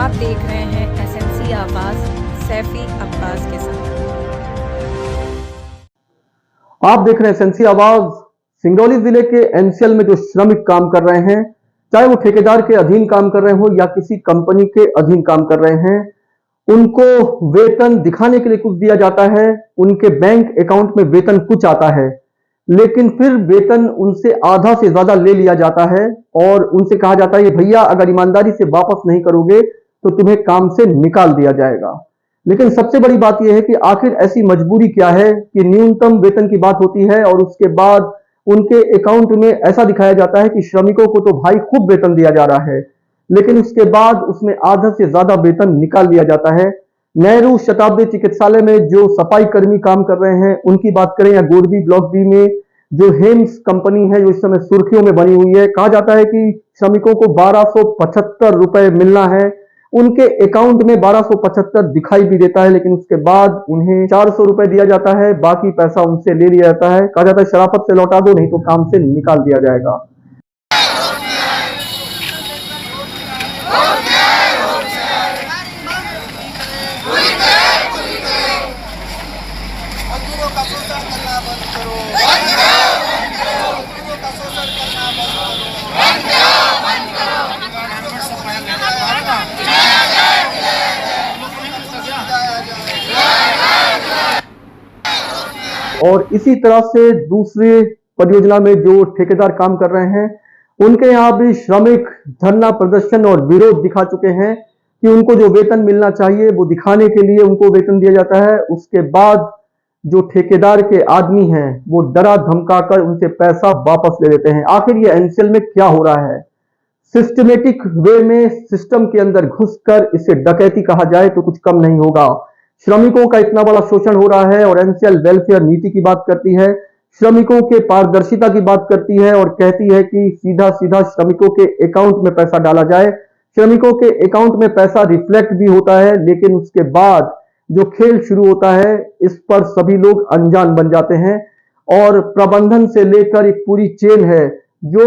आप देख रहे हैं एसएनसी आवाज सैफी अब्बास के साथ। आप देख रहे हैं एसएनसी आवाज। सिंगरौली जिले के एनसीएल में जो श्रमिक काम कर रहे हैं, चाहे वो ठेकेदार के अधीन काम कर रहे हो या किसी कंपनी के अधीन काम कर रहे हैं, उनको वेतन दिखाने के लिए कुछ दिया जाता है। उनके बैंक अकाउंट में वेतन कुछ आता है, लेकिन फिर वेतन उनसे आधा से ज्यादा ले लिया जाता है और उनसे कहा जाता है भैया अगर ईमानदारी से वापस नहीं करोगे तो तुम्हें काम से निकाल दिया जाएगा। लेकिन सबसे बड़ी बात यह है कि आखिर ऐसी मजबूरी क्या है कि न्यूनतम वेतन की बात होती है और उसके बाद उनके अकाउंट में ऐसा दिखाया जाता है कि श्रमिकों को तो भाई खूब वेतन दिया जा रहा है, लेकिन उसके बाद उसमें आधा से ज्यादा वेतन निकाल लिया जाता है। नेहरू शताब्दी चिकित्सालय में जो सफाई कर्मी काम कर रहे हैं उनकी बात करें, या गोरबी ब्लॉक बी में जो हेम्स कंपनी है जो इस समय सुर्खियों में बनी हुई है, कहा जाता है कि श्रमिकों को 1275 रुपए मिलना है। उनके अकाउंट में 1275 दिखाई भी देता है, लेकिन उसके बाद उन्हें 400 रुपए दिया जाता है, बाकी पैसा उनसे ले लिया जाता है। कहा जाता है शराफत से लौटा दो नहीं तो काम से निकाल दिया जाएगा। मजदूरों का शोषण करना बंद करो, बंद करो, मजदूरों का शोषण करना बंद करो, बंद करो, और इसी तरह से दूसरे परियोजना में जो ठेकेदार काम कर रहे हैं उनके यहाँ भी श्रमिक धरना प्रदर्शन और विरोध दिखा चुके हैं कि उनको जो वेतन मिलना चाहिए वो दिखाने के लिए उनको वेतन दिया जाता है। उसके बाद जो ठेकेदार के आदमी हैं वो डरा धमकाकर उनसे पैसा वापस ले लेते हैं। आखिर ये एनसीएल में क्या हो रहा है? सिस्टमेटिक वे में सिस्टम के अंदर घुसकर इसे डकैती कहा जाए तो कुछ कम नहीं होगा। श्रमिकों का इतना बड़ा शोषण हो रहा है और एनसीएल वेलफेयर नीति की बात करती है, श्रमिकों के पारदर्शिता की बात करती है और कहती है कि सीधा सीधा श्रमिकों के अकाउंट में पैसा डाला जाए। श्रमिकों के अकाउंट में पैसा रिफ्लेक्ट भी होता है, लेकिन उसके बाद जो खेल शुरू होता है इस पर सभी लोग अनजान बन जाते हैं और प्रबंधन से लेकर एक पूरी चेन है जो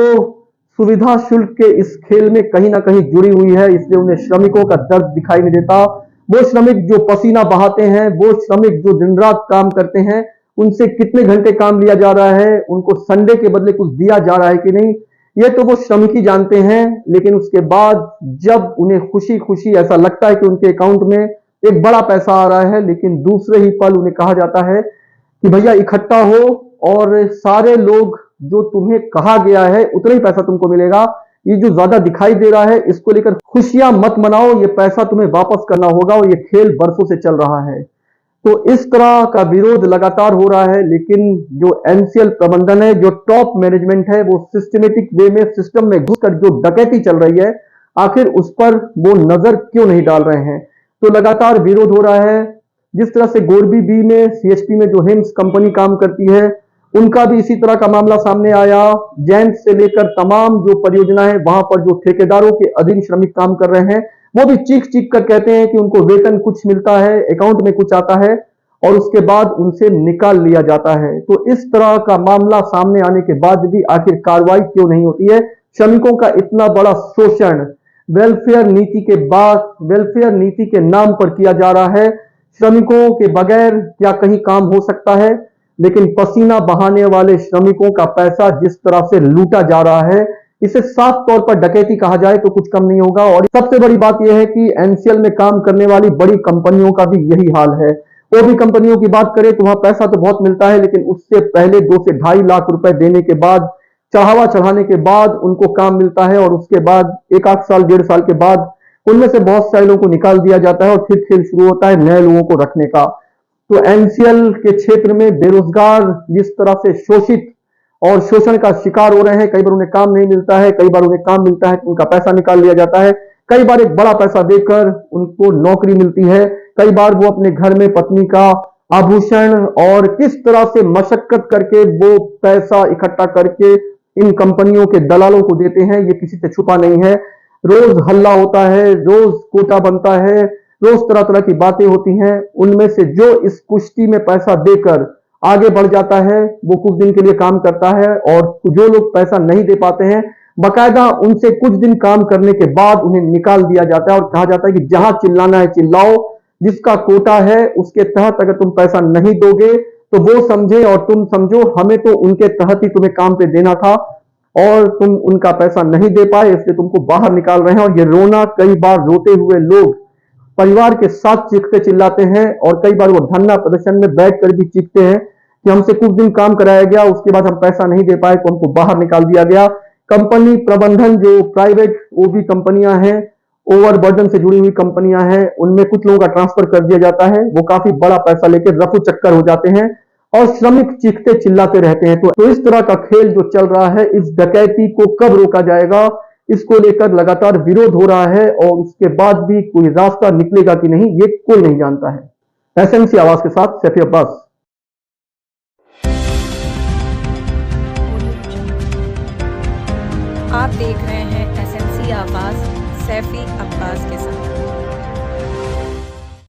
सुविधा शुल्क के इस खेल में कहीं ना कहीं जुड़ी हुई है, इसलिए उन्हें श्रमिकों का दर्द दिखाई नहीं देता। वो श्रमिक जो पसीना बहाते हैं, वो श्रमिक जो दिन रात काम करते हैं, उनसे कितने घंटे काम लिया जा रहा है, उनको संडे के बदले कुछ दिया जा रहा है कि नहीं, ये तो वो श्रमिक ही जानते हैं। लेकिन उसके बाद जब उन्हें खुशी खुशी ऐसा लगता है कि उनके अकाउंट में एक बड़ा पैसा आ रहा है, लेकिन दूसरे ही पल उन्हें कहा जाता है कि भैया इकट्ठा हो और सारे लोग जो तुम्हें कहा गया है उतना ही पैसा तुमको मिलेगा, ये जो ज्यादा दिखाई दे रहा है इसको लेकर खुशियां मत मनाओ, ये पैसा तुम्हें वापस करना होगा और ये खेल बरसों से चल रहा है। तो इस तरह का विरोध लगातार हो रहा है, लेकिन जो एनसीएल प्रबंधन है, जो टॉप मैनेजमेंट है, वो सिस्टमेटिक वे में सिस्टम में घुसकर जो डकैती चल रही है आखिर उस पर वो नजर क्यों नहीं डाल रहे हैं। तो लगातार विरोध हो रहा है। जिस तरह से गोरबी बी में सीएचपी में जो हेम्स कंपनी काम करती है उनका भी इसी तरह का मामला सामने आया। जैंट से लेकर तमाम जो परियोजना है वहां पर जो ठेकेदारों के अधीन श्रमिक काम कर रहे हैं वो भी चीख चीख कर कहते हैं कि उनको वेतन कुछ मिलता है, अकाउंट में कुछ आता है और उसके बाद उनसे निकाल लिया जाता है। तो इस तरह का मामला सामने आने के बाद भी आखिर कार्रवाई क्यों नहीं होती है? श्रमिकों का इतना बड़ा शोषण वेलफेयर नीति के बाद वेलफेयर नीति के नाम पर किया जा रहा है। श्रमिकों के बगैर क्या कहीं काम हो सकता है? लेकिन पसीना बहाने वाले श्रमिकों का पैसा जिस तरह से लूटा जा रहा है इसे साफ तौर पर डकैती कहा जाए तो कुछ कम नहीं होगा। और सबसे बड़ी बात यह है कि एनसीएल में काम करने वाली बड़ी कंपनियों का भी यही हाल है। वो भी कंपनियों की बात करें तो वहां पैसा तो बहुत मिलता है, लेकिन उससे पहले 2 से ढाई लाख रुपए देने के बाद, चढ़ावा चढ़ाने के बाद उनको काम मिलता है और उसके बाद 1 साल 1.5 साल के बाद उनमें से बहुत सारे लोगों को निकाल दिया जाता है और फिर खेल शुरू होता है नए लोगों को रखने का। तो एनसीएल के क्षेत्र में बेरोजगार जिस तरह से शोषित और शोषण का शिकार हो रहे हैं, कई बार उन्हें काम नहीं मिलता है, कई बार उन्हें काम मिलता है तो उनका पैसा निकाल लिया जाता है, कई बार एक बड़ा पैसा देकर उनको नौकरी मिलती है, कई बार वो अपने घर में पत्नी का आभूषण और किस तरह से मशक्कत करके वो पैसा इकट्ठा करके इन कंपनियों के दलालों को देते हैं, ये किसी से छुपा नहीं है। रोज हल्ला होता है, रोज कोटा बनता है, रोज तरह तरह की बातें होती हैं। उनमें से जो इस कुश्ती में पैसा देकर आगे बढ़ जाता है वो कुछ दिन के लिए काम करता है और जो लोग पैसा नहीं दे पाते हैं बाकायदा उनसे कुछ दिन काम करने के बाद उन्हें निकाल दिया जाता है और कहा जाता है कि जहां चिल्लाना है चिल्लाओ, जिसका कोटा है उसके तहत अगर तुम पैसा नहीं दोगे तो वो समझे और तुम समझो, हमें तो उनके तहत ही तुम्हें काम पे देना था और तुम उनका पैसा नहीं दे पाए इसलिए तुमको बाहर निकाल रहे हैं। और ये रोना, कई बार रोते हुए लोग परिवार के साथ चीखते चिल्लाते हैं और कई बार वो धरना प्रदर्शन में बैठकर भी चीखते हैं कि हमसे कुछ दिन काम कराया गया, उसके बाद हम पैसा नहीं दे पाए तो हमको बाहर निकाल दिया गया। कंपनी प्रबंधन, जो प्राइवेट ओबी कंपनियां हैं, ओवरबर्डन से जुड़ी हुई कंपनियां हैं, उनमें कुछ लोगों का ट्रांसफर कर दिया जाता है, वो काफी बड़ा पैसा लेकर रफू चक्कर हो जाते हैं और श्रमिक चीखते चिल्लाते रहते हैं। तो इस तरह का खेल जो चल रहा है, इस डकैती को कब रोका जाएगा, इसको लेकर लगातार विरोध हो रहा है और उसके बाद भी कोई रास्ता निकलेगा कि नहीं, ये कोई नहीं जानता है। एसएमसी आवाज के साथ सैफी अब्बास। आप देख रहे हैं एसएमसी आवाज सैफी अब्बास के साथ।